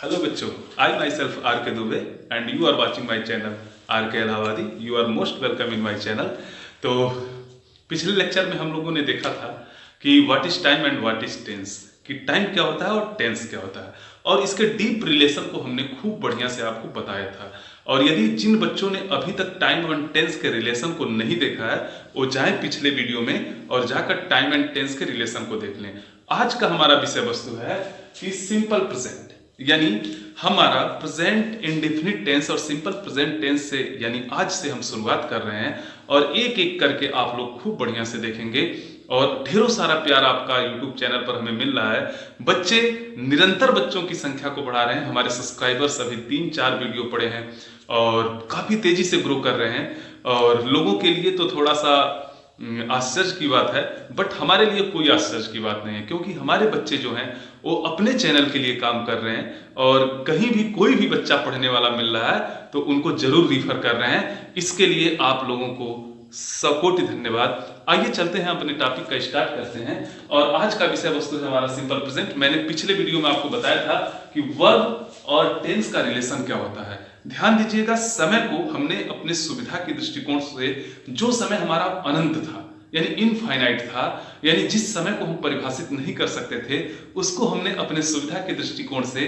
Hello बच्चों, आई my self R K Dubey and you are watching my channel R K Allahabadi. You are most welcome in my channel. तो पिछले lecture में हम लोगों ने देखा था कि what is time and what is tense, कि टाइम क्या होता है और टेंस क्या होता है, और इसके डीप रिलेशन को हमने खूब बढ़िया से आपको बताया था। और यदि जिन बच्चों ने अभी तक टाइम एंड टेंस के रिलेशन को नहीं देखा है वो जाए पिछले वीडियो में और जाकर टाइम एंड टेंस के रिलेशन को देख लें। आज का हमारा विषय वस्तु है कि सिंपल प्रेजेंट, यानी हमारा प्रेजेंट इंडेफिनिट टेंस और सिंपल प्रेजेंट टेंस से यानी आज से हम शुरुआत कर रहे हैं और एक एक करके आप लोग खूब बढ़िया से देखेंगे और ढेरों सारा प्यार आपका YouTube चैनल पर हमें मिल रहा है। बच्चे निरंतर बच्चों की संख्या को बढ़ा रहे हैं, हमारे सब्सक्राइबर्स अभी 3-4 वीडियो पड़े हैं और काफ़ी तेजी से ग्रो कर रहे हैं। और लोगों के लिए तो थोड़ा सा आश्चर्य की बात है, बट हमारे लिए कोई आश्चर्य की बात नहीं है, क्योंकि हमारे बच्चे जो हैं वो अपने चैनल के लिए काम कर रहे हैं और कहीं भी कोई भी बच्चा पढ़ने वाला मिल रहा है तो उनको जरूर रिफर कर रहे हैं। इसके लिए आप लोगों को सकोटि धन्यवाद। आइए चलते हैं, अपने टॉपिक का स्टार्ट करते हैं। और आज का विषय वस्तु है हमारा सिंपल प्रेजेंट। मैंने पिछले वीडियो में आपको बताया था कि वर्ब और टेंस का रिलेशन क्या होता है। ध्यान दीजिएगा, समय को हमने अपने सुविधा के दृष्टिकोण से, जो समय हमारा अनंत था यानी इनफाइनाइट था, यानी जिस समय को हम परिभाषित नहीं कर सकते थे, उसको हमने अपने सुविधा के दृष्टिकोण से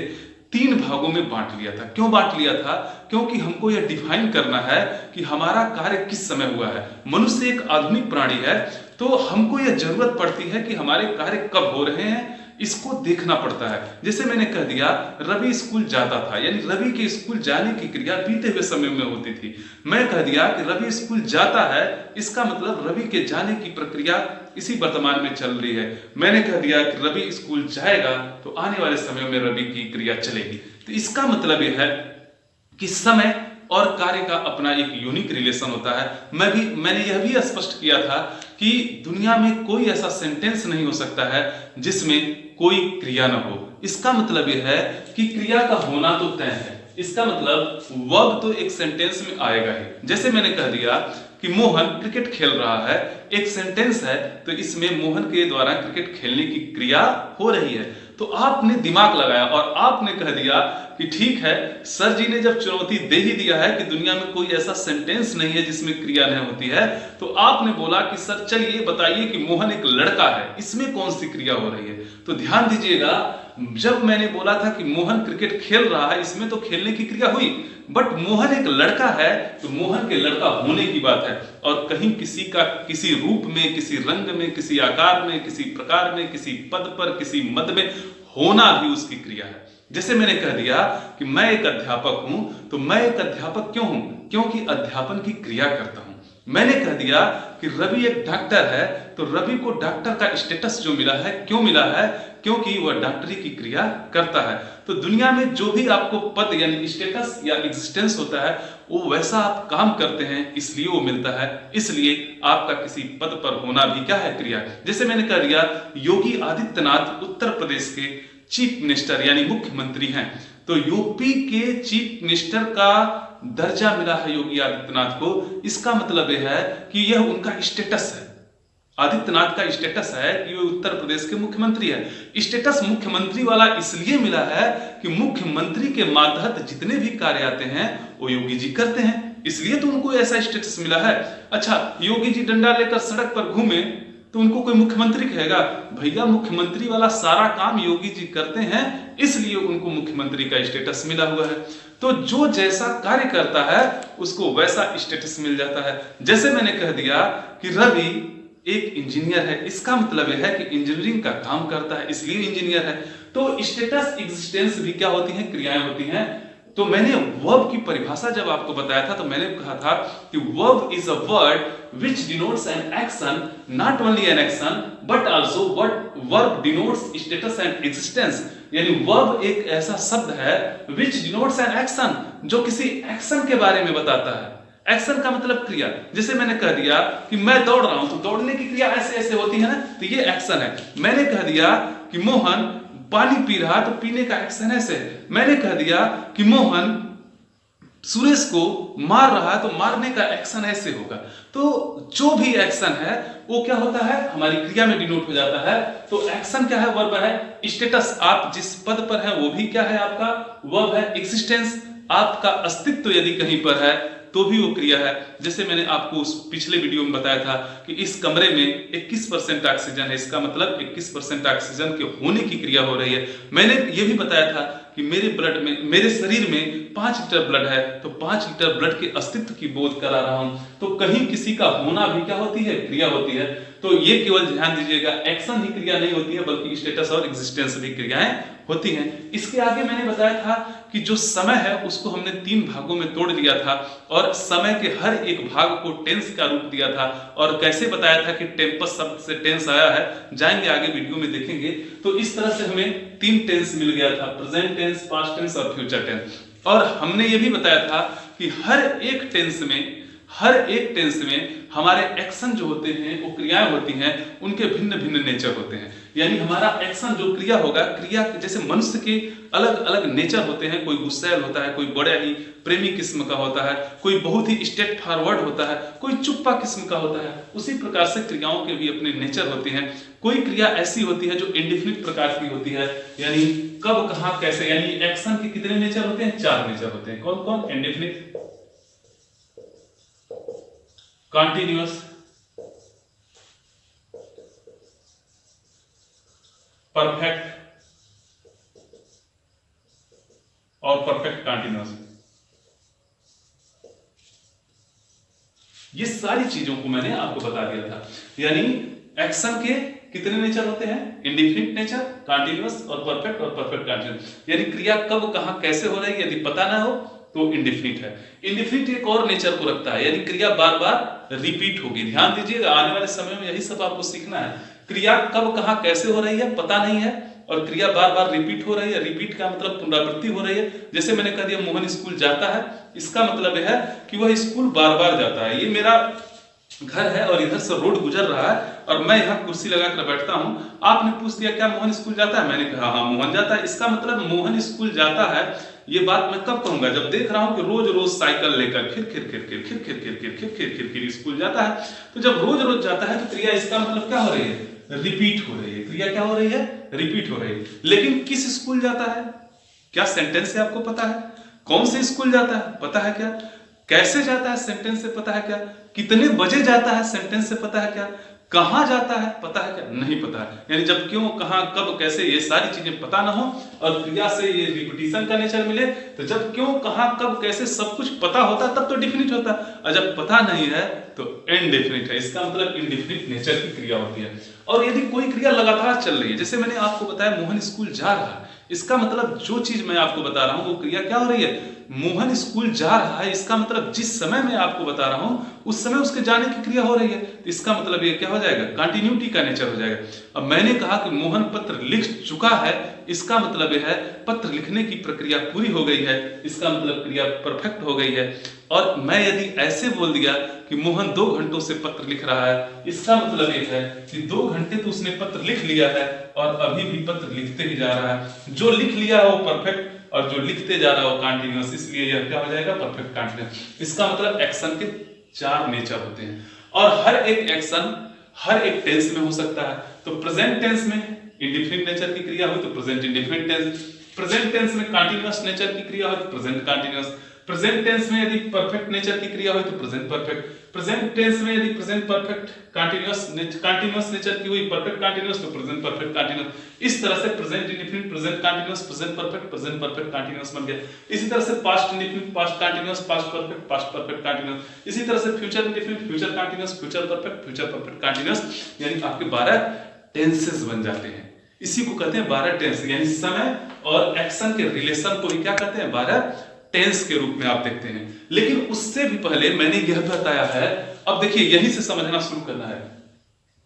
3 भागों में बांट लिया था। क्यों बांट लिया था? क्योंकि हमको यह डिफाइन करना है कि हमारा कार्य किस समय हुआ है। मनुष्य एक आधुनिक प्राणी है, तो हमको यह जरूरत पड़ती है कि हमारे कार्य कब हो रहे हैं इसको देखना पड़ता है। जैसे मैंने कह दिया रवि स्कूल जाता था, यानी रवि के स्कूल जाने की क्रिया बीते हुए समय में होती थी। मैं कह दिया कि रवि स्कूल जाता है, इसका मतलब रवि के जाने की प्रक्रिया इसी वर्तमान में चल रही है। मैंने कह दिया कि रवि स्कूल जाएगा तो आने वाले समय में रवि की क्रिया चलेगी। तो इसका मतलब यह है कि समय और कार्य का अपना एक यूनिक रिलेशन होता है। मैंने यह भी स्पष्ट किया था कि दुनिया में कोई ऐसा सेंटेंस नहीं हो सकता है जिसमें कोई क्रिया ना हो। इसका मतलब यह है कि क्रिया का होना तो तय है। इसका मतलब वर्ब तो एक सेंटेंस में आएगा ही। जैसे मैंने कह दिया कि मोहन क्रिकेट खेल रहा है, एक सेंटेंस है, तो इसमें मोहन के द्वारा क्रिकेट खेलने की क्रिया हो रही है। तो आपने दिमाग लगाया और आपने कह दिया कि ठीक है, सर जी ने जब चुनौती दे ही दिया है कि दुनिया में कोई ऐसा सेंटेंस नहीं है जिसमें क्रिया नहीं होती है, तो आपने बोला कि सर चलिए बताइए कि मोहन एक लड़का है, इसमें कौन सी क्रिया हो रही है। तो ध्यान दीजिएगा, जब मैंने बोला था कि मोहन क्रिकेट खेल रहा है, इसमें तो खेलने की क्रिया हुई, बट मोहन एक लड़का है तो मोहन के लड़का होने की बात है। और कहीं किसी का किसी रूप में, किसी रंग में, किसी आकार में, किसी प्रकार में, किसी पद पर, किसी मद में होना भी उसकी क्रिया है। जैसे मैंने कह दिया कि मैं एक अध्यापक हूं, तो मैं एक अध्यापक क्यों हूं? क्योंकि अध्यापन की क्रिया करता हूं। मैंने कह दिया कि रवि एक डॉक्टर है, तो रवि को डॉक्टर का स्टेटस जो मिला है, क्यों मिला है? क्योंकि वह डॉक्टरी की क्रिया करता है। तो दुनिया में जो भी आपको पद यानी स्टेटस या एग्जिस्टेंस होता है, वो वैसा आप काम करते हैं इसलिए वो मिलता है। इसलिए आपका किसी पद पर होना भी क्या है? क्रिया। जैसे मैंने कह दिया योगी आदित्यनाथ उत्तर प्रदेश के चीफ मिनिस्टर यानी मुख्यमंत्री हैं, तो यूपी के चीफ मिनिस्टर का दर्जा मिला है योगी आदित्यनाथ को। इसका मतलब यह है कि यह उनका स्टेटस है। आदित्यनाथ का स्टेटस है कि वो उत्तर प्रदेश के मुख्यमंत्री है। स्टेटस मुख्यमंत्री वाला इसलिए मिला है कि मुख्यमंत्री के मातहत जितने भी कार्य आते हैं वो योगी जी करते हैं, इसलिए तो उनको ऐसा स्टेटस मिला है। अच्छा, योगी जी डंडा लेकर सड़क पर घूमे तो उनको कोई मुख्यमंत्री कहेगा? भैया मुख्यमंत्री वाला सारा काम योगी जी करते हैं, इसलिए उनको मुख्यमंत्री का स्टेटस मिला हुआ है। तो जो जैसा कार्य करता है उसको वैसा स्टेटस मिल जाता है। जैसे मैंने कह दिया कि रवि एक इंजीनियर है, इसका मतलब यह है कि इंजीनियरिंग का काम करता है इसलिए इंजीनियर है। तो स्टेटस एग्जिस्टेंस भी क्या होती हैं? क्रियाएं होती हैं। तो मैंने वर्ब की परिभाषा जब आपको बताया था तो मैंने कहा था कि verb is a word which denotes an action, not only an action but also what verb denotes status and existence। यानी वर्ब एक ऐसा शब्द है which denotes an action, जो किसी एक्शन के बारे में बताता है। एक्शन का मतलब क्रिया। जैसे मैंने कह दिया कि मैं दौड़ रहा हूं, तो दौड़ने की क्रिया ऐसे ऐसे होती है ना, तो ये एक्शन है। मैंने कह दिया कि मोहन पानी पी रहा, तो पीने का एक्शन ऐसे है। मैंने कह दिया कि मोहन सुरेश को मार रहा है तो मारने का एक्शन ऐसे होगा। तो जो भी एक्शन है वो क्या होता है, हमारी क्रिया में डिनोट हो जाता है। तो एक्शन क्या है, वर्ब है। स्टेटस, आप जिस पद पर है वो भी क्या है, आपका वर्ब है। एग्जिस्टेंस, आपका अस्तित्व यदि कहीं पर है तो भी वो क्रिया है। जैसे मैंने आपको उस पिछले वीडियो में बताया था कि इस कमरे में 21% ऑक्सीजन है, इसका मतलब 21% ऑक्सीजन के होने की क्रिया हो रही है। मैंने ये भी बताया था कि मेरे ब्लड में, मेरे शरीर में 5 लीटर ब्लड है, तो 5 लीटर ब्लड के अस्तित्व की बोध करा रहा हूं। तो कहीं किसी का होना भी क्या होती है, क्रिया होती है। तो ये केवल ध्यान दीजिएगा, एक्शन ही क्रिया नहीं होती है, बल्कि स्टेटस और एग्जिस्टेंस भी क्रियाएं होती हैं। इसके आगे मैंने बताया था कि जो समय है उसको हमने 3 भागों में तोड़ दिया था और समय के हर एक भाग को टेंस का रूप दिया था। और कैसे बताया था कि टेम्पस शब्द से टेंस आया है, जाएंगे आगे वीडियो में देखेंगे। तो इस तरह से हमें 3 टेंस मिल गया था, प्रेजेंट टेंस, पास्ट टेंस और फ्यूचर टेंस। और हमने ये भी बताया था कि हर एक टेंस में हमारे एक्शन जो होते हैं, वो क्रियाएं होती हैं, उनके भिन्न भिन्न नेचर होते हैं। यानी हमारा एक्शन जो क्रिया होगा, क्रिया जैसे मनुष्य के अलग अलग नेचर होते हैं, कोई गुस्सैल होता है, कोई बड़ा ही प्रेमी किस्म का होता है, कोई बहुत ही स्ट्रेट फॉरवर्ड होता है, कोई चुप्पा किस्म का होता है। उसी प्रकार से क्रियाओं के भी अपने नेचर होते हैं। कोई क्रिया ऐसी होती है जो इंडिफिनिट प्रकार की होती है, यानी कब, कहां, कैसे। यानी एक्शन के कितने नेचर होते हैं, 4 नेचर होते हैं। कौन कौन, इंडिफिनिट, कॉन्टिन्यूअस, परफेक्ट और परफेक्ट कॉन्टिन्यूअस। ये सारी चीजों को मैंने आपको बता दिया था। यानी एक्शन के कितने नेचर होते हैं, इंडिफिनिट नेचर, कॉन्टिन्यूअस और परफेक्ट कॉन्टिन्यूअस। यानी क्रिया कब, कहां, कैसे हो रही है, यदि पता ना हो तो इंडिफिनिट है। इंडिफिनिट एक और नेचर को रखता है, यानी क्रिया बार बार रिपीट होगी। ध्यान दीजिएगा, आने वाले समय में यही सब आपको सीखना है। क्रिया कब, कहां, कैसे हो रही है पता नहीं है, और क्रिया बार बार रिपीट हो रही है। रिपीट का मतलब पुनरावृत्ति हो रही है। जैसे मैंने कह दिया मोहन स्कूल जाता है, इसका मतलब है कि वह स्कूल बार बार जाता है। ये मेरा घर है और इधर से रोड गुजर रहा है और मैं यहाँ कुर्सी लगाकर बैठता हूँ। आपने पूछ दिया क्या मोहन स्कूल जाता है, मैंने कहा हाँ मोहन जाता है। इसका मतलब मोहन स्कूल जाता है, ये बात मैं कब कहूंगा, जब देख रहा हूं कि रोज रोज साइकिल लेकर खिर स्कूल जाता है। तो जब रोज रोज जाता है तो क्रिया इसका मतलब क्या हो रही है, रिपीट हो रही है। क्रिया क्या हो रही है, रिपीट हो रही है। लेकिन किस स्कूल जाता है, क्या सेंटेंस से आपको पता है, कौन से स्कूल जाता है पता है क्या, कैसे जाता है सेंटेंस से पता है क्या, कितने बजे जाता है सेंटेंस से पता है क्या, कहां जाता है पता है क्या, नहीं पता है। यानी जब क्यों, कहां, कब, कैसे, ये सारी चीजें पता ना हो और क्रिया से ये रिपीटिशन का नेचर मिले, तो जब क्यों, कहां, कब, कैसे सब कुछ पता होता तब तो डिफिनिट होता, और जब पता नहीं है तो इनडेफिनिट है। इसका मतलब इनडेफिनिट नेचर की क्रिया होती है। और यदि कोई क्रिया लगातार चल रही है, जैसे मैंने आपको बताया मोहन स्कूल जा रहा है, इसका मतलब जो चीज मैं आपको बता रहा हूं वो क्रिया क्या हो रही है, मोहन स्कूल जा रहा है। इसका मतलब जिस समय मैं आपको बता रहा हूं उस समय उसके जाने की क्रिया हो रही है, तो इसका मतलब ये क्या हो जाएगा, कंटिन्यूटी का नेचर हो जाएगा। अब मैंने कहा कि मोहन पत्र लिख चुका है, इसका मतलब यह है पत्र लिखने की प्रक्रिया पूरी हो गई है, इसका मतलब क्रिया परफेक्ट हो गई है। और मैं यदि ऐसे बोल दिया कि मोहन 2 घंटों से पत्र लिख रहा है, इसका मतलब यह है कि 2 घंटे तो उसने पत्र लिख लिया है और अभी भी पत्र लिखते ही जा रहा है। जो लिख लिया है वो परफेक्ट और जो लिखते जा रहा है वो कंटिन्यूअस, इसलिए यह क्या हो जाएगा, परफेक्ट कंटिन्यूअस। इसका मतलब एक्शन के 4 नेचर होते हैं और हर एक एक्शन हर एक टेंस में हो सकता है। तो प्रेजेंट टेंस में इंडेफिनिट नेचर की क्रिया हुई तो present indefinite tense, present tense में कंटीन्यूअस नेचर की क्रिया हुई तो प्रेजेंट कंटीन्यूअस, प्रेजेंट टेंस में यदि परफेक्ट नेचर की क्रिया हुई तो प्रेजेंट परफेक्ट, प्रेजेंट टेंस में यदि प्रेजेंट परफेक्ट कंटीन्यूअस नेचर की हुई परफेक्ट कंटीन्यूअस तो प्रेजेंट परफेक्ट कंटीन्यूअस। इस तरह से present indefinite, present continuous, present perfect continuous बन गया। इसी तरह से past indefinite, past continuous, past perfect continuous. इसी तरह से future indefinite, future continuous, future perfect continuous. यानी आपके 12 टेंसेस बन जाते हैं। इसी को कहते हैं 12 टेंस, यानी समय और एक्शन के रिलेशन को ही क्या कहते हैं, 12 टेंस के रूप में आप देखते हैं। लेकिन उससे भी पहले मैंने यह बताया है, अब देखिए यहीं से समझना शुरू करना है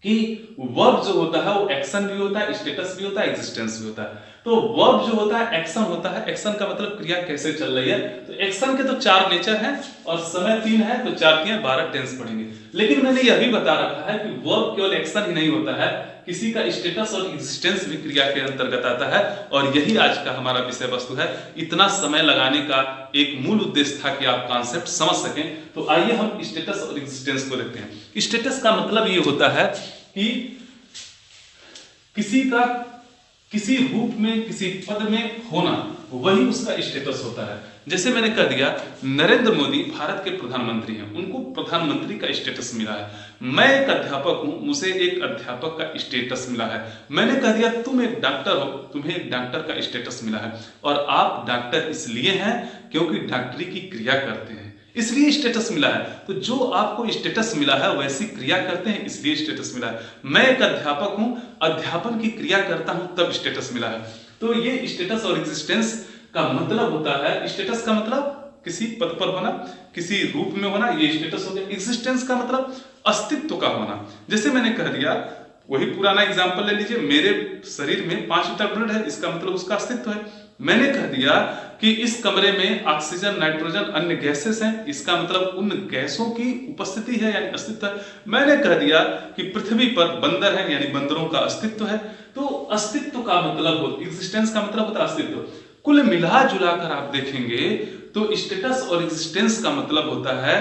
कि वर्ब जो होता है वो एक्शन भी होता है, स्टेटस भी होता है, एग्जिस्टेंस भी होता है। तो वर्ब जो होता है एक्शन होता है, एक्शन का मतलब क्रिया कैसे चल रही है। तो एक्शन के तो 4 नेचर हैं और समय 3 है, तो 4 3 12 टेंस पढ़ेंगे। लेकिन मैंने यह भी बता रखा है कि वर्ब केवल एक्शन ही नहीं होता है, किसी का स्टेटस और एग्जिस्टेंस भी क्रिया के अंतर्गत आता है, और यही आज का हमारा विषय वस्तु है। इतना समय लगाने का एक मूल उद्देश्य था कि आप कॉन्सेप्ट समझ सकें। तो आइए हम स्टेटस और एग्जिस्टेंस को देखते हैं। स्टेटस का मतलब ये होता है कि किसी का किसी रूप में, किसी पद में होना, वही उसका स्टेटस होता है। जैसे मैंने कह दिया, नरेंद्र मोदी भारत के प्रधानमंत्री हैं, उनको प्रधानमंत्री का स्टेटस मिला है। मैं एक अध्यापक हूं, मुझे एक अध्यापक का स्टेटस मिला है। मैंने कह दिया तुम एक डॉक्टर हो, तुम्हें एक डॉक्टर का स्टेटस मिला है। और आप डॉक्टर इसलिए हैं क्योंकि डॉक्टरी की क्रिया करते हैं, इसलिए स्टेटस मिला है। तो जो आपको स्टेटस मिला है वैसी क्रिया करते हैं, इसलिए स्टेटस मिला है। मैं एक अध्यापक हूं, अध्यापन की क्रिया करता हूं, तब स्टेटस मिला है। तो ये स्टेटस और एग्जिस्टेंस का मतलब होता है, स्टेटस का मतलब किसी पद पर होना, किसी रूप में होना, ये स्टेटस हो गया। एग्जिस्टेंस का मतलब अस्तित्व का होना। जैसे मैंने कह दिया, वही पुराना एग्जांपल ले लीजिए, मेरे शरीर में 5 लीटर ब्लड है, इसका मतलब उसका अस्तित्व है। मैंने कह दिया कि इस कमरे में ऑक्सीजन, नाइट्रोजन, अन्य गैसेस हैं, इसका मतलब उन गैसों की उपस्थिति है, यानी अस्तित्व है। मैंने कह दिया कि पृथ्वी पर बंदर है, यानी बंदरों का अस्तित्व है। तो अस्तित्व का मतलब हो, एग्जिस्टेंस का मतलब होता है अस्तित्व। कुल मिला जुला कर आप देखेंगे तो स्टेटस और एग्जिस्टेंस का मतलब होता है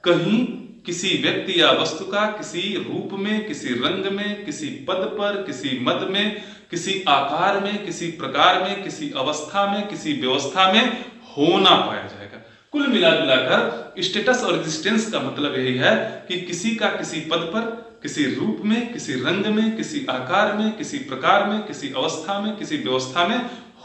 कहीं किसी व्यक्ति या वस्तु का किसी रूप में, किसी रंग में, किसी पद पर, किसी मद में, किसी आकार में, किसी प्रकार में, किसी अवस्था में, किसी व्यवस्था में होना पाया जाएगा। कुल मिला जुलाकर स्टेटस और एग्जिस्टेंस का मतलब यही है कि किसी का किसी पद पर, किसी रूप में, किसी रंग में, किसी आकार में, किसी प्रकार में, किसी अवस्था में, किसी व्यवस्था में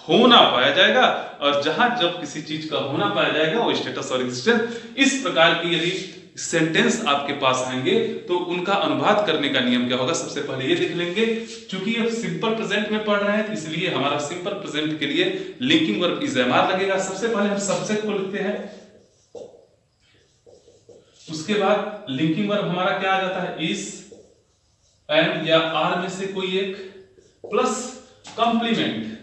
होना पाया जाएगा। और जहां जब किसी चीज का होना पाया जाएगा वो स्टेटस और एग्जिस्टेंस। इस प्रकार की यदि सेंटेंस आपके पास आएंगे तो उनका अनुवाद करने का नियम क्या होगा, सबसे पहले ये देख लेंगे। चूंकि अब सिंपल प्रेजेंट में पढ़ रहे हैं, इसलिए हमारा सिंपल प्रेजेंट के लिए linking verb is am are लगेगा। सबसे पहले हम सब्जेक्ट को लिखते हैं, उसके बाद लिंकिंग वर्ब हमारा क्या आ जाता है, इज, एंड या आर में से कोई एक, प्लस कंप्लीमेंट।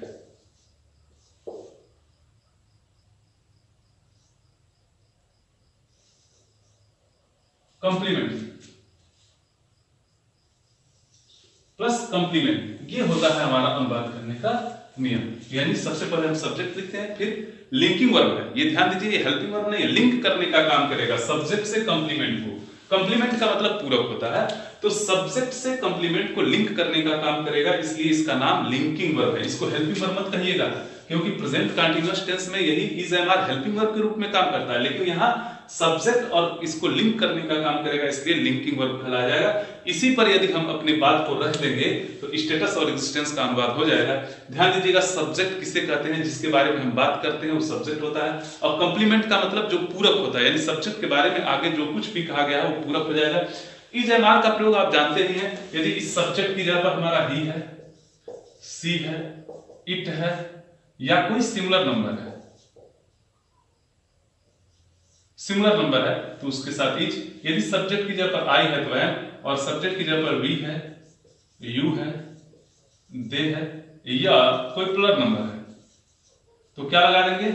प्लस कंप्लीमेंट, ये होता है हमारा अनुवाद करने का नियम। यानी सबसे पहले हम सब्जेक्ट लिखते हैं, फिर लिंकिंग वर्ब है, ये ध्यान दीजिए, ये हेल्पिंग वर्ब नहीं है, लिंक करने का काम करेगा सब्जेक्ट से कंप्लीमेंट को। कंप्लीमेंट का मतलब पूरक होता है, तो सब्जेक्ट से कंप्लीमेंट को लिंक करने का काम करेगा, इसलिए इसका नाम लिंकिंग वर्ब है। इसको हेल्पिंग वर्ब मत कहिएगा, क्योंकि प्रेजेंट कंटीन्यूअस टेंस में यही is am are helping verb के रूप में काम करता है, लेकिन यहाँ सब्जेक्ट और इसको लिंक करने का काम करेगा, इसलिए लिंकिंग वर्ब कहलाया जाएगा। इसी पर यदि हम अपनी बात को रख देंगे तो स्टेटस और एग्जिस्टेंस का अनुवाद हो जाएगा। ध्यान दीजिएगा, सब्जेक्ट किसे कहते हैं, जिसके बारे में हम बात करते हैं वो सब्जेक्ट होता है, और कंप्लीमेंट का मतलब जो पूरक होता है, यानी सब्जेक्ट के बारे में आगे जो कुछ भी कहा गया है वो पूरक हो जाएगा। इज एम आर का प्रयोग आप जानते ही हैं, यदि इस सब्जेक्ट की जगह पर हमारा ही है, सी है, इट है, या कोई सिमिलर नंबर है, सिमिलर नंबर है तो उसके साथ इज। यदि सब्जेक्ट की जगह पर आई है तो एम, और सब्जेक्ट की जगह पर वी है, यू है, दे है, या कोई प्लर नंबर है तो क्या लगा देंगे,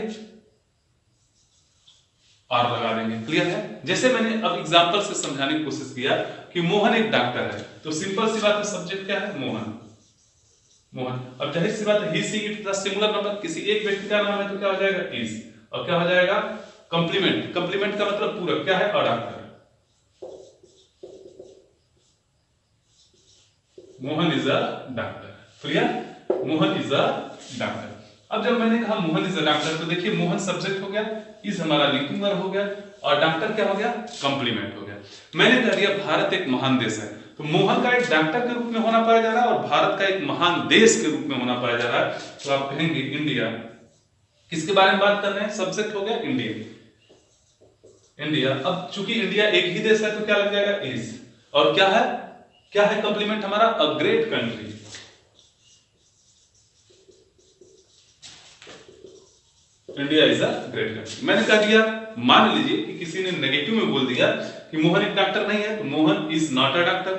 आर लगा देंगे। क्लियर है? जैसे मैंने अब एग्जांपल से समझाने की कोशिश किया कि मोहन एक डॉक्टर है, तो सिंपल सी बात है, सब्जेक्ट क्या है, मोहन। मोहन, अब जाहिर सी बात है, he, she, it plus similar number, किसी एक व्यक्ति का नाम है तो क्या हो जाएगा, इज, और क्या हो जाएगा, कंप्लीमेंट। कंप्लीमेंट का मतलब पूरक, क्या है, a doctor. Mohan is a doctor. Clear? Mohan is a doctor. अब जब मैंने कहा मोहन इज अ डॉक्टर, तो देखिए मोहन सब्जेक्ट हो गया, इज हमारा लिंकिंग वर्ब हो गया, और डॉक्टर क्या हो गया, कंप्लीमेंट हो गया। मैंने कह दिया भारत एक महान देश है, तो मोहन का एक डॉक्टर के रूप में होना पाया जा रहा है और भारत का एक महान देश के रूप में होना पाया जा रहा है, तो आप कहेंगे इंडिया। किसके बारे में बात कर रहे हैं, सब्जेक्ट हो गया इंडिया, इंडिया। अब चूंकि इंडिया एक ही देश है तो क्या लग जाएगा, इज, और क्या है, क्या है कंप्लीमेंट हमारा, a great country. India is a great country. मैंने कह दिया, मान लीजिए कि किसी ने नेगेटिव में बोल दिया कि मोहन एक डॉक्टर नहीं है, तो Mohan is not a doctor.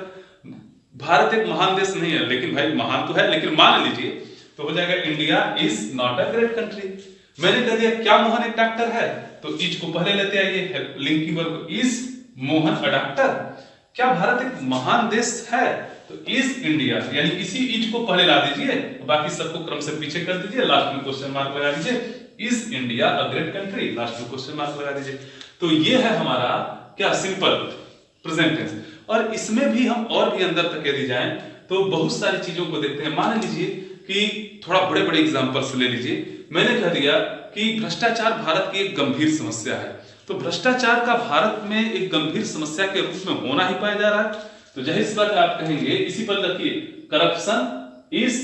Bharat एक महान देश नहीं है, लेकिन भाई महान तो है, लेकिन मान लीजिए तो हो जाएगा India is not a great country. मैंने कह दिया क्या मोहन एक डॉक्टर है, तो इज को पहले लेते आइए, linking verb, is Mohan a doctor. क्या भारत एक महान देश है, तो इज इंडिया, यानी इसी इज को पहले ला दीजिए, बाकी सबको क्रम से पीछे कर दीजिए, लास्ट में क्वेश्चन मार्क लगा दीजिए। Is India a great country, last में क्वेश्चन मार्क लगा दीजिए। तो ये है हमारा क्या सिंपल प्रेजेंट टेंस। और इसमें भी हम और भी अंदर तक यदि जाएं तो बहुत सारी चीजों को देखते हैं। मान लीजिए कि थोड़ा बड़े बड़े एग्जांपल्स ले लीजिए। मैंने कह दिया कि भ्रष्टाचार भारत की एक गंभीर समस्या है, तो भ्रष्टाचार का भारत में एक गंभीर समस्या के रूप में होना ही पाया जा रहा है। तो जाहिर सी बात है आप कहेंगे, इसी पर रखिए, corruption is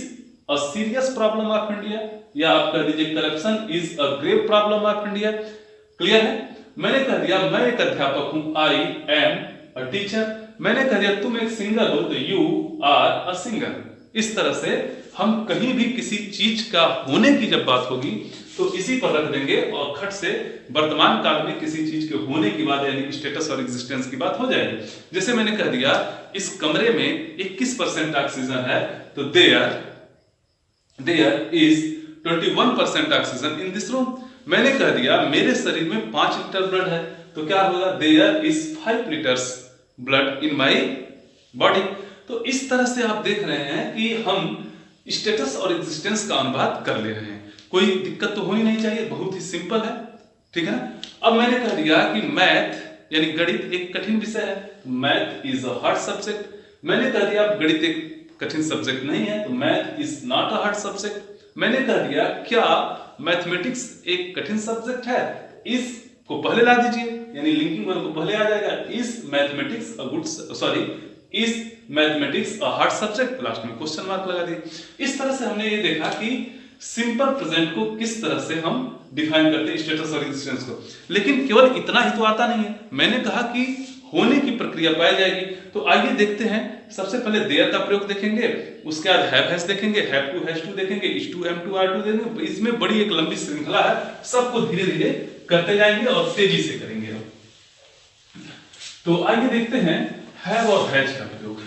a serious problem of India, या आप कह दीजिए corruption is a grave problem of India. Clear है? मैंने कह दिया मैं एक अध्यापक हूं, आई एम अ टीचर। मैंने कह दिया तुम एक सिंगर हो, तो यू आर अ सिंगर। इस तरह से हम कहीं भी किसी चीज का होने की जब बात होगी तो इसी पर रख देंगे और खट से वर्तमान काल में किसी चीज के होने की बात, यानी स्टेटस और एग्जिस्टेंस की बात हो जाएगी। जैसे मैंने कह दिया इस कमरे में 21% ऑक्सीजन है, तो there is 21% oxygen in this room. मैंने कह दिया मेरे शरीर में 5 लीटर ब्लड है, तो क्या होगा, there is 5 litres blood in my body. तो इस तरह से आप देख रहे हैं कि हम स्टेटस और एग्जिस्टेंस का अनुवाद कर ले रहे हैं। कोई दिक्कत तो होनी नहीं चाहिए, बहुत ही सिंपल है, ठीक है ना। अब मैंने कह दिया कि मैथ यानी गणित एक कठिन विषय है, math is a hard subject. मैंने कह दिया गणित एक कठिन सब्जेक्ट नहीं है, तो math is not a hard subject. मैंने कह दिया क्या मैथमेटिक्स एक कठिन सब्जेक्ट है, इस को पहले ला दीजिए, यानी लिंकिंग वर्ब को पहले आ जाएगा। Is mathematics a good is mathematics a hard subject, last में क्वेश्चन मार्क लगा दिए। इस तरह से हमने ये देखा कि सिंपल प्रेजेंट को किस तरह से हम डिफाइन करते हैं, स्टेटस और एग्जिस्टेंस को। लेकिन केवल इतना ही तो आता नहीं है, मैंने कहा कि होने की प्रक्रिया पाई जाएगी। तो आइए देखते हैं, सबसे पहले देयर का प्रयोग देखेंगे, उसके बाद हैव हैज देखेंगे, हैव टू हैज टू देखेंगे, is to am to are to देखेंगे। इसमें बड़ी एक लंबी श्रृंखला है, सबको धीरे धीरे करते जाएंगे और तेजी से करेंगे। तो आइए देखते हैं हैव और हैज का प्रयोग।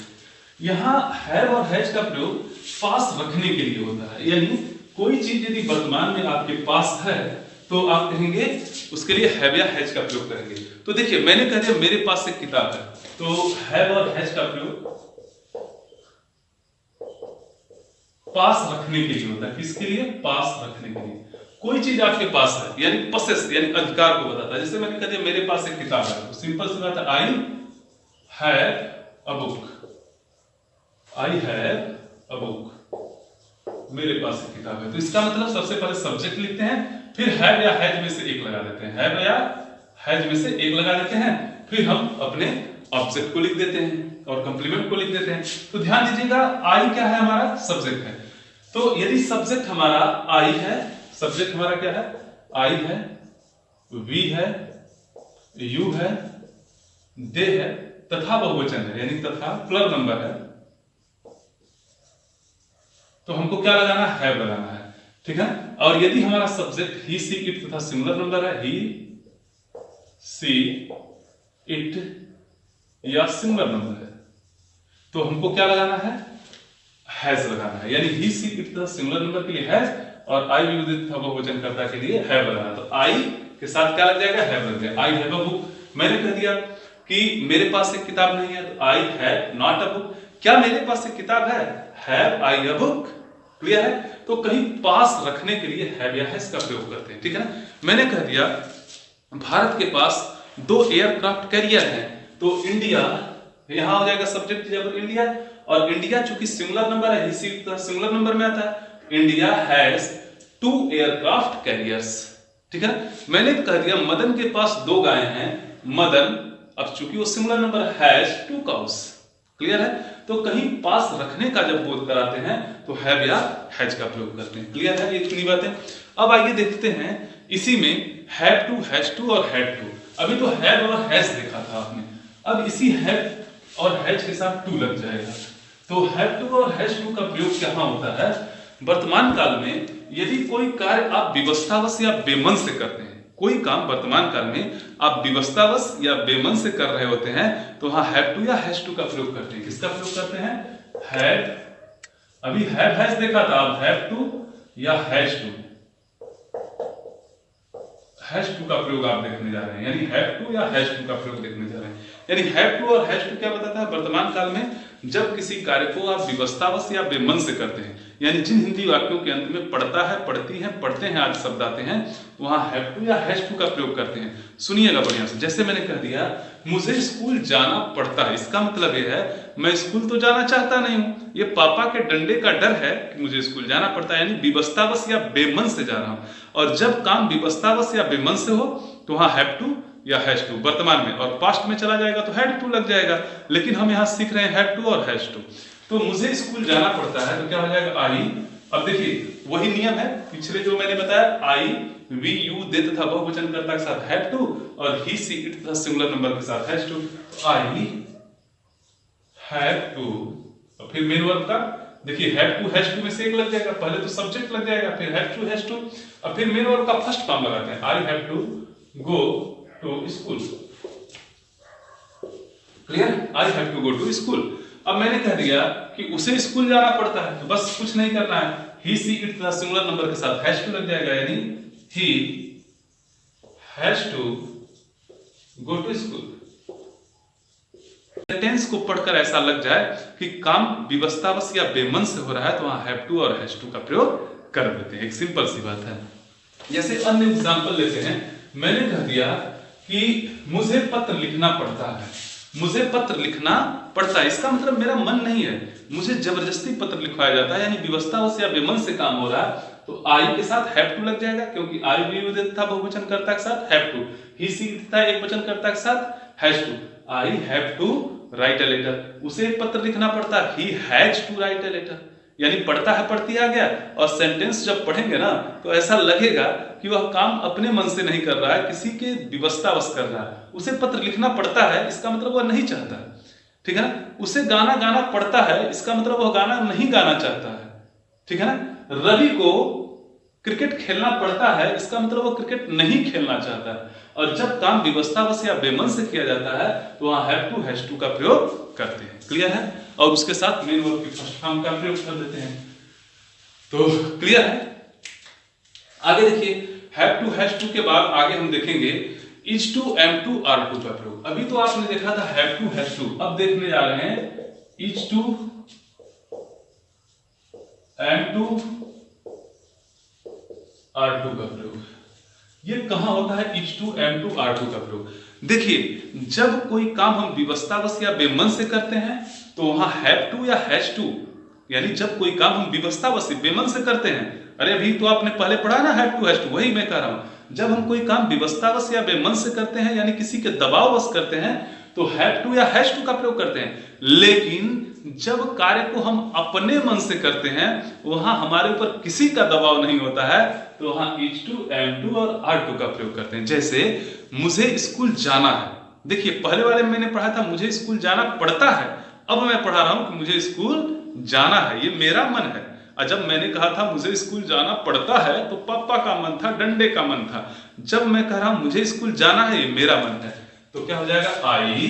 यहां हैव और हैज का प्रयोग पास रखने के लिए होता है, यानी कोई चीज यदि वर्तमान में आपके पास है तो आप कहेंगे उसके लिए हैव या हैज का प्रयोग करेंगे। तो देखिए मैंने कह दिया मेरे पास एक किताब है, तो हैव और हैज का प्रयोग पास रखने के लिए होता है। किसके लिए? पास रखने के लिए। कोई चीज आपके पास है यानी पसेस यानी अधिकार को बताता है। जैसे मैंने कह दिया मेरे पास एक किताब है, तो सिंपल सी बात है, I have a book, I have a book, मेरे पास एक किताब है। तो इसका मतलब सबसे पहले सब्जेक्ट लिखते हैं, फिर हैव या हैज में से एक लगा देते हैं, हैव या हैज में से एक लगा देते हैं, फिर हम अपने ऑब्जेक्ट को लिख देते हैं और कंप्लीमेंट को लिख देते हैं। तो ध्यान दीजिएगा आई क्या है, हमारा सब्जेक्ट है। तो यदि सब्जेक्ट हमारा आई है, सब्जेक्ट हमारा क्या है, आई है, वी है, यू है, दे है, तथा बहुवचन है यानी तथा प्लर नंबर है, तो हमको क्या लगाना है, हैव लगाना है, ठीक है। और यदि हमारा सब्जेक्ट ही सी इट तथा सिंगुलर नंबर है, ही सी इट या सिंगुलर नंबर है, तो हमको क्या लगाना है, हैज लगाना है, यानी ही सी इट तथा सिंगुलर नंबर के लिए हैज और आई विविध तथा बहुवचनकर्ता के लिए हैव लगाना। तो आई के साथ क्या लग जाएगा, हैव लग जाएगा। आई हैव अ बुक, मैंने कह दिया कि मेरे पास एक किताब नहीं है, तो I have not a book. क्या मेरे पास एक किताब है, have I a book, clear है। तो कहीं पास रखने के लिए हैव या हैज का प्रयोग करते हैं, ठीक है ना। मैंने कह दिया भारत के पास 2 एयरक्राफ्ट कैरियर हैं, तो इंडिया यहां हो जाएगा सब्जेक्ट की जगह इंडिया, और इंडिया चूंकि सिंगुलर नंबर है, इसी सिंगुलर नंबर में आता है। इंडिया हैज 2 एयरक्राफ्ट कैरियर्स, ठीक है। मैंने कह दिया मदन के पास 2 गायें हैं, मदन अब चूंकि वो singular number has 2 cows, clear है। तो कहीं पास रखने का जब बोध कराते हैं तो हैव या हैज का प्रयोग करते हैं, क्लियर है ये इतनी बातें। अब आइए देखते हैं इसी में हैव टू, हैज टू और हैड टू। अभी तो हैव और हैज देखा था आपने, अब इसी हैव और हैज के साथ टू लग जाएगा। तो हैव टू और हैज टू का प्रयोग कहां होता है, वर्तमान काल में यदि कोई कार्य आप विवशतावश या बेमन से करते हैं, कोई काम वर्तमान काल में आप विवशतावश या बेमन से कर रहे होते हैं, तो वहां हैव टू या हैज टू का प्रयोग करते हैं। किसका प्रयोग करते हैं, हैव, अभी हैव हैज देखा था, अब हैव टू या हैज टू, हैज टू का प्रयोग आप देखने जा रहे हैं, यानी हैव टू या हैज टू का प्रयोग देखने जा रहे हैं। यानी हैव टू और हैज टू क्या बताता है, वर्तमान काल में जब किसी कार्य को आप विवस्तावश या बेमन से करते हैं, यानी जिन हिंदी वाक्यों के अंत में पढ़ता है, पढ़ती है, पढ़ते हैं आदि शब्द आते हैं, वहां हैव टू या हैज टू का प्रयोग करते हैं। सुनिएगा बढ़िया से। जैसे मैंने कह दिया मुझे स्कूल जाना पड़ता है, इसका मतलब यह है मैं स्कूल तो जाना चाहता नहीं हूं, ये पापा के डंडे का डर है कि मुझे स्कूल जाना पड़ता है, यानी विवस्तावश या बेमन से जा रहा हूं। और जब काम विवस्तावश या बेमन से हो तो वहां हैव टू या हैज टू वर्तमान में, और पास्ट में चला जाएगा तो हैड टू लग जाएगा। लेकिन हम यहाँ सीख रहे हैं हैव टू और हैज टू। तो मुझे स्कूल जाना पड़ता है तो क्या हो जाएगा आई। अब देखिए वही नियम है पिछले जो मैंने बताया, आई वी यू दे तथा बहुवचनकर्ता के साथ हैव टू और ही सी इट तथा सिंगुलर नंबर के साथ has to. I have to, फिर मेन वर्ब का देखिए हैव टू हैज टू में से एक लग जाएगा, पहले तो सब्जेक्ट लग जाएगा, फिर हैव टू हैज टू, और फिर मेन वर्ब का फर्स्ट फॉर्म लगाते हैं I have to go to school. Clear? I have to go to school. अब मैंने कह दिया कि उसे स्कूल जाना पड़ता है तो बस कुछ नहीं करना है, ही सी इट तथा सिंगुलर नंबर के साथ हैज टू लग जाएगा, यानी he has to go to school. Tense को पढ़कर ऐसा लग जाए कि काम विवस्तावश या बेमन से हो रहा है तो वहां हैव टू और हैज टू का प्रयोग कर देते हैं। एक सिंपल सी बात है। जैसे अन्य एग्जांपल लेते हैं, मैंने कह दिया कि मुझे पत्र लिखना पड़ता है, मुझे पत्र लिखना पड़ता है, इसका मतलब मेरा मन नहीं है, मुझे जबरदस्ती पत्र लिखवाया जाता है, यानी विवस्तावश या बेमन से काम हो रहा है तो आई के साथ हैव टू लग जाएगा, क्योंकि आई वी यू था बहुवचनकर्ता के साथ हैव टू, ही सी था एक वचनकर्ता के साथ has to. I have to write a letter, उसे एक पत्र लिखना पड़ता है, he has to write a letter, यानी पढ़ता है पढ़ती आ गया। और सेंटेंस जब पढ़ेंगे ना तो ऐसा लगेगा कि वह काम अपने मन से नहीं कर रहा है, किसी के विवस्तावश कर रहा है। उसे पत्र लिखना पड़ता है इसका मतलब वह नहीं चाहता है, ठीक है ना। उसे गाना गाना पड़ता है इसका मतलब वह गाना नहीं गाना चाहता है, ठीक है ना। रवि को क्रिकेट खेलना पड़ता है इसका मतलब वह क्रिकेट नहीं खेलना चाहता है। और जब काम विवस्तावश या बेमन से किया जाता है तो वहां हैव टू हैज टू का प्रयोग करते हैं। क्लियर है? और उसके साथ मेन वर्ब की फर्स्ट फॉर्म का प्रयोग कर देते हैं। तो क्लियर है? आगे देखिए हैव टू हैज टू के बाद आगे हम देखेंगे is to am to are to का प्रयोग। अभी तो आपने देखा था हैव टू हैज टू, अब देखने जा रहे हैं is to am to are to का प्रयोग। ये कहां होता है is to am to are to का प्रयोग? देखिए जब कोई काम हम विवस्तावश या बेमन से करते हैं तो वहां हैव टू या हैज टू, यानी जब कोई काम हम विवस्तावश से बेमन से करते हैं, अरे अभी तो आपने पहले पढ़ा ना हैव टू हैज टू, वही मैं कह रहा हूं। जब हम कोई काम विवस्तावश या बेमन से करते हैं यानी किसी के दबाववश करते हैं तो हैव टू या हैज टू का प्रयोग करते हैं। लेकिन जब कार्य को हम अपने मन से करते हैं, वहां हमारे ऊपर किसी का दबाव नहीं होता है, तो वहां इज टू एम टू और आर टू का प्रयोग करते हैं। जैसे मुझे स्कूल जाना है, देखिए पहले वाले में मैंने पढ़ा था मुझे स्कूल जाना पड़ता है, अब मैं पढ़ा रहा हूं कि मुझे स्कूल जाना है, ये मेरा मन है। और जब मैंने कहा था मुझे स्कूल जाना पड़ता है तो पापा का मन था, डंडे का मन था। जब मैं कह रहा हूं मुझे स्कूल जाना है, ये मेरा मन है, तो क्या हो जाएगा आई।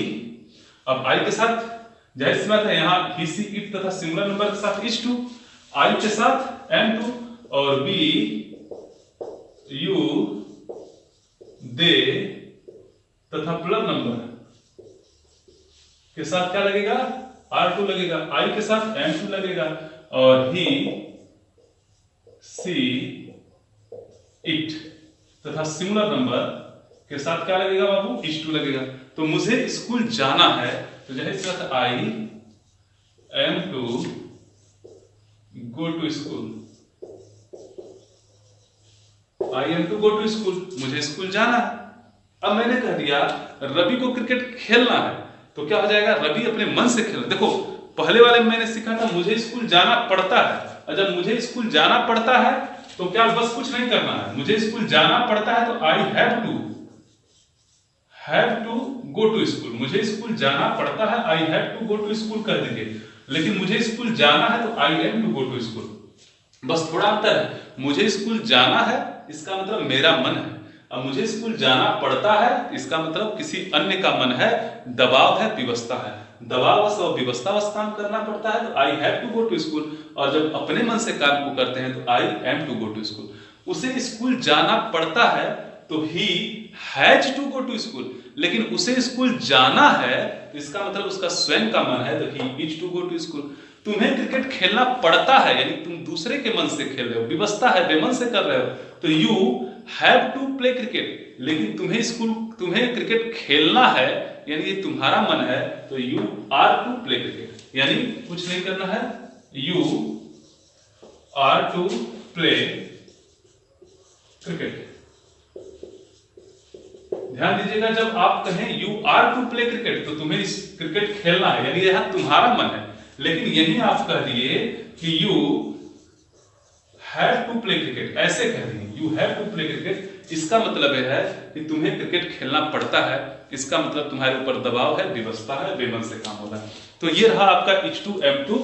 अब आई के साथ जाहिर सी बात है यहाँ ही सी इट तथा सिंगुलर नंबर के साथ इज टू, आई के साथ एम टू, और बी यू दे तथा प्लस नंबर के साथ क्या लगेगा आर टू लगेगा, आई के साथ एम टू लगेगा, और ही सी इट तथा सिंगुलर नंबर के साथ क्या लगेगा बाबू इज टू लगेगा। तो मुझे स्कूल जाना है तो जैसे I am to go to school, I am to go to school, मुझे स्कूल जाना है। अब मैंने कह दिया रवि को क्रिकेट खेलना है तो क्या हो जाएगा रवि अपने मन से खेलना। देखो पहले वाले में मैंने सीखा था मुझे स्कूल जाना पड़ता है, और जब मुझे स्कूल जाना पड़ता है तो क्या बस कुछ नहीं करना है, मुझे स्कूल जाना पड़ता है तो I have to go to school, मुझे स्कूल जाना पड़ता है I have to go to school कर दीजिए। लेकिन मुझे स्कूल जाना है तो I am to go to school, बस थोड़ा अंतर है। मुझे स्कूल जाना है इसका मतलब मेरा मन है, अब मुझे स्कूल जाना पड़ता है इसका मतलब किसी अन्य का मन है, दबाव है, विवस्ता है। दबाववश और विवस्तावश काम करना पड़ता है तो I have to go to school, और जब अपने मन से काम को करते हैं तो I am to go to school. उसे स्कूल जाना पड़ता है तो he has to go to school, लेकिन उसे स्कूल जाना है, इसका मतलब उसका स्वयं का मन है, तो he is to go to school. तुम्हें क्रिकेट खेलना पड़ता है, यानी तुम दूसरे के मन से खेल रहे हो, विवशता है, बेमन से कर रहे हो, तो you have to play cricket. लेकिन तुम्हें क्रिकेट खेलना है, यानी ये तुम्हारा मन है, तो you are to play cricket, यानी कुछ नहीं करना है, you are to play cricket. ध्यान दीजिएगा, जब आप कहें you are to play cricket, तो तुम्हें इस क्रिकेट खेलना है, यानी यह तुम्हारा मन है। लेकिन यही आप कह दिए कि you have to play cricket, ऐसे कह दिए you have to play cricket, इसका मतलब यह है कि तुम्हें क्रिकेट खेलना पड़ता है, इसका मतलब तुम्हारे ऊपर दबाव है, विवशता है, बेमन से काम होता है। तो ये रहा आपका H2 M2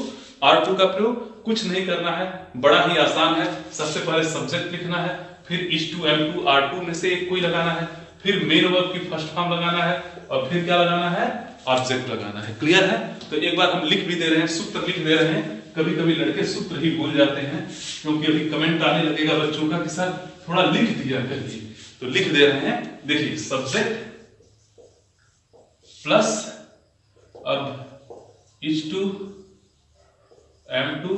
R2 का प्रयोग। कुछ नहीं करना है, बड़ा ही आसान है। सबसे पहले सब्जेक्ट लिखना है, फिर H2 M2 R2 में से एक कोई लगाना है, फिर मेन वर्ब की फर्स्ट फॉर्म लगाना है, और फिर क्या लगाना है, ऑब्जेक्ट लगाना है। क्लियर है? तो एक बार हम लिख भी दे रहे हैं, सूत्र लिख दे रहे हैं। कभी कभी लड़के सूत्र ही भूल जाते हैं, क्योंकि अभी कमेंट आने लगेगा बच्चों का कि सर थोड़ा लिख दिया करिए, तो लिख दे रहे हैं। देखिए, सब्जेक्ट प्लस अब H2 M2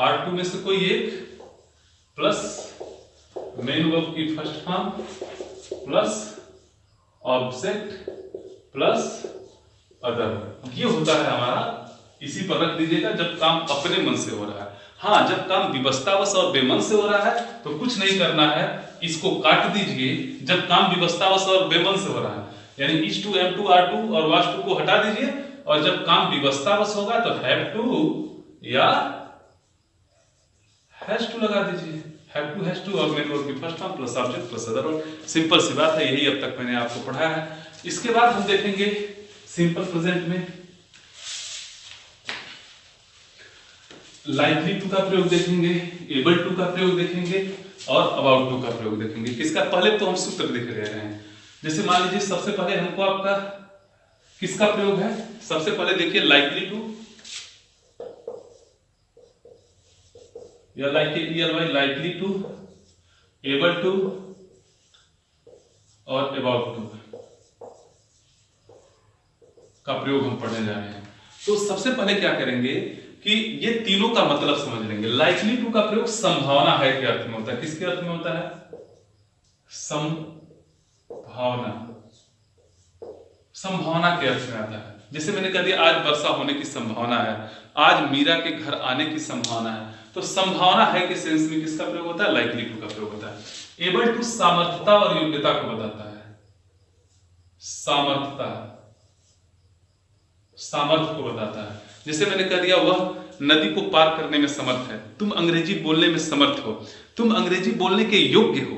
R2 में से कोई एक, प्लस मेन वर्ब की first form, plus object, plus other. ये होता है हमारा, इसी पर रख दीजिएगा जब काम अपने मन से हो रहा है। हाँ, जब काम विवशतावश और बेमन से हो रहा है तो कुछ नहीं करना है, इसको काट दीजिए। जब काम विवशतावश और बेमन से हो रहा है, यानी H2 M2 R2 और was to को हटा दीजिए, और जब काम विवशतावश होगा तो have to या has to लगा दीजिए। have to has to और मेन वर्ब की first form plus object plus other verb. Simple सी बात है, यही अब तक मैंने आपको पढ़ाया है। इसके बाद हम देखेंगे सिंपल प्रेजेंट में लाइकली टू का प्रयोग देखेंगे, एबल टू का प्रयोग देखेंगे, और अबाउट टू का प्रयोग देखेंगे। किसका? पहले तो हम सूत्र लिख रहे हैं। जैसे मान लीजिए सबसे पहले हमको आपका किसका प्रयोग है, सबसे पहले देखिए लाइकली टू या लाइकली टू, एबल टू और अबाउट टू का प्रयोग हम पढ़ने जा रहे हैं। तो सबसे पहले क्या करेंगे कि ये तीनों का मतलब समझ लेंगे। लाइकली टू का प्रयोग संभावना है के अर्थ में होता है। किसके अर्थ में होता है? संभावना, संभावना के अर्थ में आता है। जैसे मैंने कह दिया आज वर्षा होने की संभावना है, आज मीरा के घर आने की संभावना है, तो संभावना है के सेंस में किसका प्रयोग होता है? लाइकली टू का प्रयोग होता है। एबल टू सामर्थ्यता और योग्यता को बताता है। सामर्थ्यता, सामर्थ्य को बताता है। जैसे मैंने कह दिया वह नदी को पार करने में समर्थ है। तुम अंग्रेजी बोलने में समर्थ हो, तुम अंग्रेजी बोलने के योग्य हो,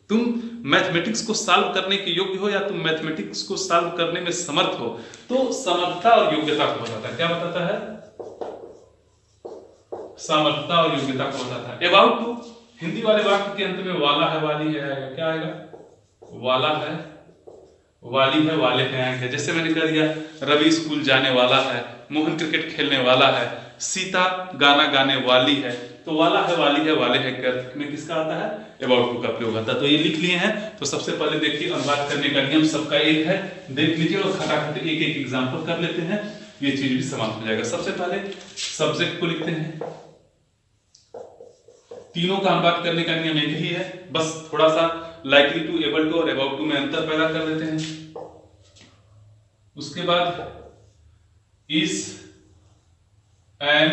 तुम मैथमेटिक्स को सॉल्व करने के योग्य हो, या तुम मैथमेटिक्स को सॉल्व करने में समर्थ हो। तो समर्थता और योग्यता को बताता है। क्या बताता है? सामर्थ्यता और योग्यता को बताता है। अबाउट टू, हिंदी वाले वाक्य के अंत में वाला है, वाली है आएगा। क्या आएगा? वाला है, वाली है, वाले हैं आएंगे। जैसे मैंने कह दिया रवि स्कूल जाने वाला है, मोहन क्रिकेट खेलने वाला है, सीता गाना गाने वाली है। तो वाला है, वाली है, वाले हैं के में किसका आता है? अबाउट टू का प्रयोग आता है। तो ये लिख लिए हैं। तो सबसे पहले देखिए, अनुवाद करने का नियम सबका एक है, देख लीजिए और खटाखट एक एक एग्जाम्पल कर लेते हैं, ये चीज भी समाप्त हो जाएगा। सबसे पहले सब्जेक्ट को लिखते हैं। तीनों का अनुवाद करने का नियम एक ही है, बस थोड़ा सा लाइकली टू, एबल टू और अबाउट टू में अंतर पैदा कर देते हैं। उसके बाद इज, एम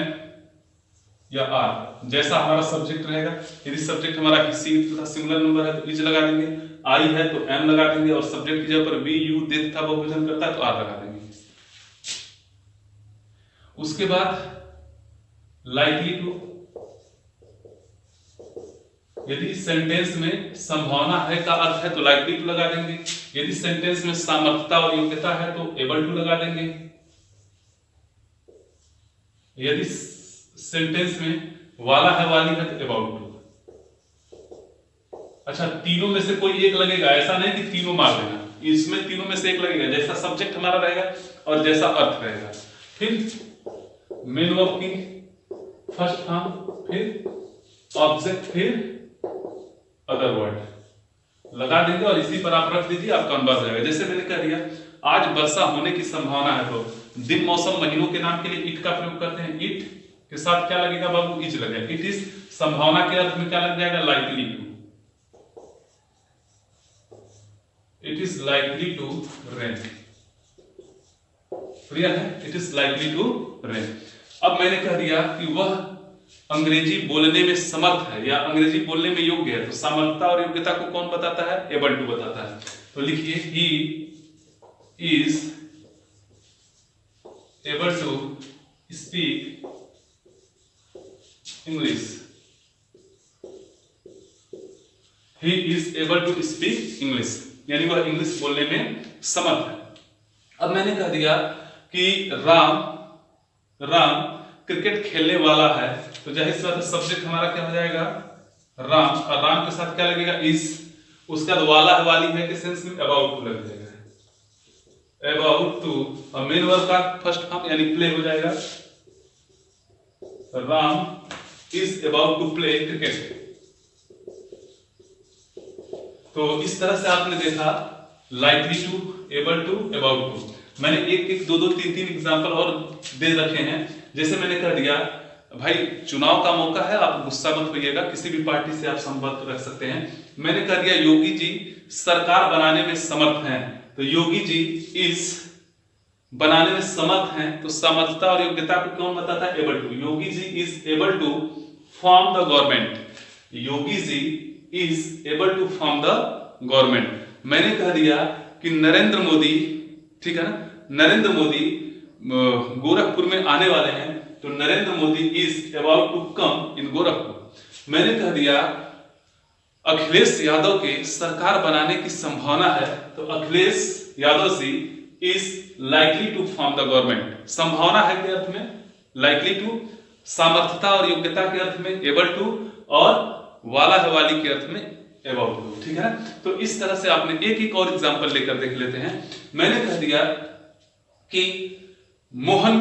या आर, जैसा हमारा सब्जेक्ट रहेगा। यदि सब्जेक्ट हमारा किसी तथा सिंगुलर नंबर है तो इज लगा देंगे, आई है तो एम लगा देंगे, और सब्जेक्ट की जगह पर वी, यू, दे तथा बहुवचन करता है तो आर लगा देंगे। उसके बाद लाइकली टू, यदि सेंटेंस में संभावना है का अर्थ है तो लाइकली टू लगा देंगे। यदि सेंटेंस में सामर्थ्यता और योग्यता है तो एबल टू लगा देंगे। यदि सेंटेंस में वाला है, वाली है तो अबाउट टू। अच्छा, तीनों में से कोई एक लगेगा, ऐसा नहीं कि तीनों मार देना, इसमें तीनों में से एक लगेगा, जैसा सब्जेक्ट हमारा रहेगा और जैसा अर्थ रहेगा। फिर मेन वर्ब की फर्स्ट फॉर्म, फिर ऑब्जेक्ट, फिर अदर वर्ड। लगा देंगे और इसी पर आप रख दीजिए, आपका अनुवाद हो जाएगा। जैसे मैंने कह दिया आज वर्षा होने की संभावना है, तो दिन मौसम महीनों के नाम के लिए इट का प्रयोग करते हैं। इट के साथ क्या लगेगा बाबू, इज लगेगा। इट इज संभावना के अर्थ में क्या लग जाएगा, likely to. It is likely to rain, clear है, it is likely to rain. अब मैंने कह दिया कि वह अंग्रेजी बोलने में समर्थ है या अंग्रेजी बोलने में योग्य है, तो सामर्थ्यता और योग्यता को कौन बताता है, एबल टू बताता है। तो लिखिए he is able to speak English, he is able to speak English, यानी वह इंग्लिश बोलने में समर्थ है। अब मैंने कह दिया कि राम क्रिकेट खेलने वाला है, तो जाहिर सी बात है सब्जेक्ट हमारा क्या हो जाएगा, राम, और राम के साथ क्या लगेगा, इज। उसके बाद वाला है, वाली है के सेंस में अबाउट टू लग जाएगा, अबाउट टू, और मेन वर्ब का फर्स्ट फॉर्म यानी प्ले हो जाएगा, Ram is about to play cricket. तो इस तरह से आपने देखा likely to, able to, about to. मैंने एक दो तीन एग्जांपल और दे रखे हैं। जैसे मैंने कह दिया भाई चुनाव का मौका है, आप गुस्सा मत होइएगा, किसी भी पार्टी से आप संपर्क रख सकते हैं। मैंने कह दिया योगी जी सरकार बनाने में समर्थ हैं, तो योगी जी इज बनाने में समर्थ हैं, तो समर्थता और योग्यता को कौन बताता है, able to. Yogi ji is able to form the government, Yogi ji is able to form the government. मैंने कह दिया कि नरेंद्र मोदी, ठीक है ना, नरेंद्र मोदी गोरखपुर में आने वाले हैं, तो Narendra Modi is about to come in Gorakhpur. मैंने कह दिया अखिलेश यादव के सरकार बनाने की संभावना है, तो Akhilesh Yadav ji is likely to form the government. संभावना है के अर्थ में लाइकली टू, सामर्थ्यता और योग्यता के अर्थ में एबल टू, और वाला है वाली के अर्थ में अबाउट टू, ठीक है ना। तो इस तरह से आपने एक और एग्जांपल लेकर देख लेते हैं। मैंने कह दिया कि मोहन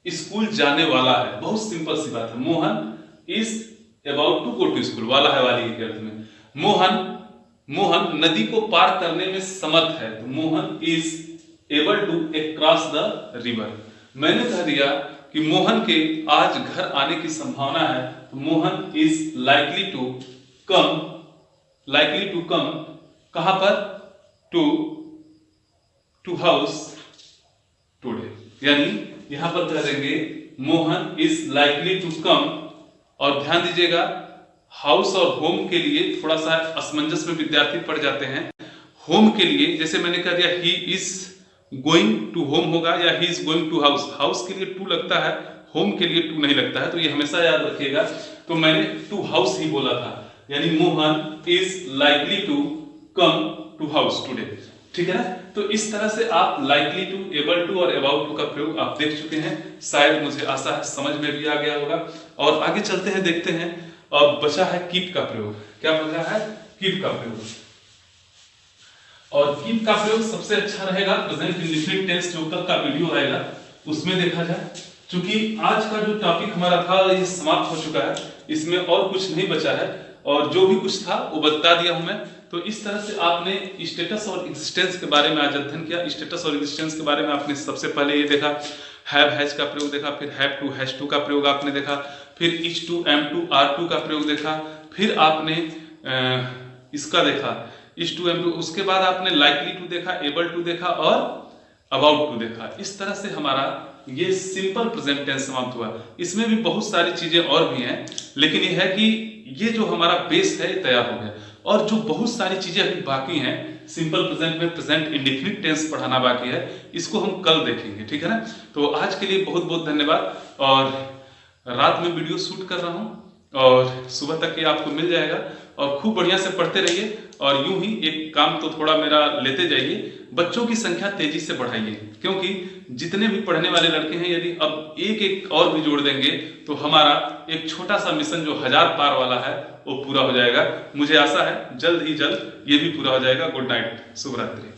स्कूल जाने वाला है, बहुत सिंपल सी बात है, Mohan is about to go to school, वाला है वाली के अर्थ में। मोहन नदी को पार करने में समर्थ है, तो Mohan is able to cross the river. मैंने कह दिया कि मोहन के आज घर आने की संभावना है, तो Mohan is likely to come कहां पर, टू हाउस टुडे, यानी यहां पर कह देंगे Mohan is likely to come. और ध्यान दीजिएगा हाउस और होम के लिए थोड़ा सा असमंजस में विद्यार्थी पड़ जाते हैं। होम के लिए जैसे मैंने कह दिया he is going to home होगा, या he is going to house, house के लिए टू लगता है, होम के लिए टू नहीं लगता है, तो ये हमेशा याद रखिएगा। तो मैंने टू हाउस ही बोला था, यानी Mohan is likely to come to house today, ठीक है ना। तो इस तरह से आप लाइकली टू, एबल टू और अबाउट टू का प्रयोग आप देख चुके हैं, शायद मुझे आशा है समझ में भी आ गया होगा। और आगे चलते हैं, देखते हैं। अब बचा है कीप का प्रयोग। क्या बचा है, कीप का प्रयोग। और कीप का प्रयोग सबसे अच्छा रहेगा प्रेजेंट इंडेफिनिट टेंस, जो कल का वीडियो आएगा उसमें देखा जाए। क्योंकि आज का जो टॉपिक हमारा था ये समाप्त हो चुका है, इसमें और कुछ नहीं बचा है, और जो भी कुछ था वो बता दिया हूं मैं। तो इस तरह से आपने स्टेटस और एग्जिस्टेंस के बारे में आज अध्ययन किया। स्टेटस और एग्जिस्टेंस के बारे में आपने सबसे पहले ये देखा, हैव हैज का प्रयोग देखा, फिर हैव टू हैज टू का प्रयोग आपने देखा, फिर is to, am to, are to का प्रयोग देखा, फिर आपने इसका देखा इज टू, एम टू, उसके बाद आपने लाइकली टू देखा, एबल टू देखा और अबाउट टू देखा। इस तरह से हमारा ये सिंपल प्रेजेंट टेंस समाप्त हुआ। इसमें भी बहुत सारी चीजें और भी हैं, लेकिन ये है कि ये जो हमारा बेस है तैयार हो गया, और जो बहुत सारी चीजें अभी बाकी हैं सिंपल प्रेजेंट में, प्रेजेंट इंडेफिनिट टेंस पढ़ाना बाकी है, इसको हम कल देखेंगे, ठीक है ना। तो आज के लिए बहुत बहुत धन्यवाद। और रात में वीडियो शूट कर रहा हूँ और सुबह तक ये आपको मिल जाएगा, और खूब बढ़िया से पढ़ते रहिए। और यूं ही एक काम तो थोड़ा मेरा लेते जाइए, बच्चों की संख्या तेजी से बढ़ाइए, क्योंकि जितने भी पढ़ने वाले लड़के हैं यदि अब एक और भी जोड़ देंगे तो हमारा एक छोटा सा मिशन जो 1000 पार वाला है वो पूरा हो जाएगा। मुझे आशा है जल्द ही जल्द ये भी पूरा हो जाएगा। गुड नाइट, शुभ रात्रि।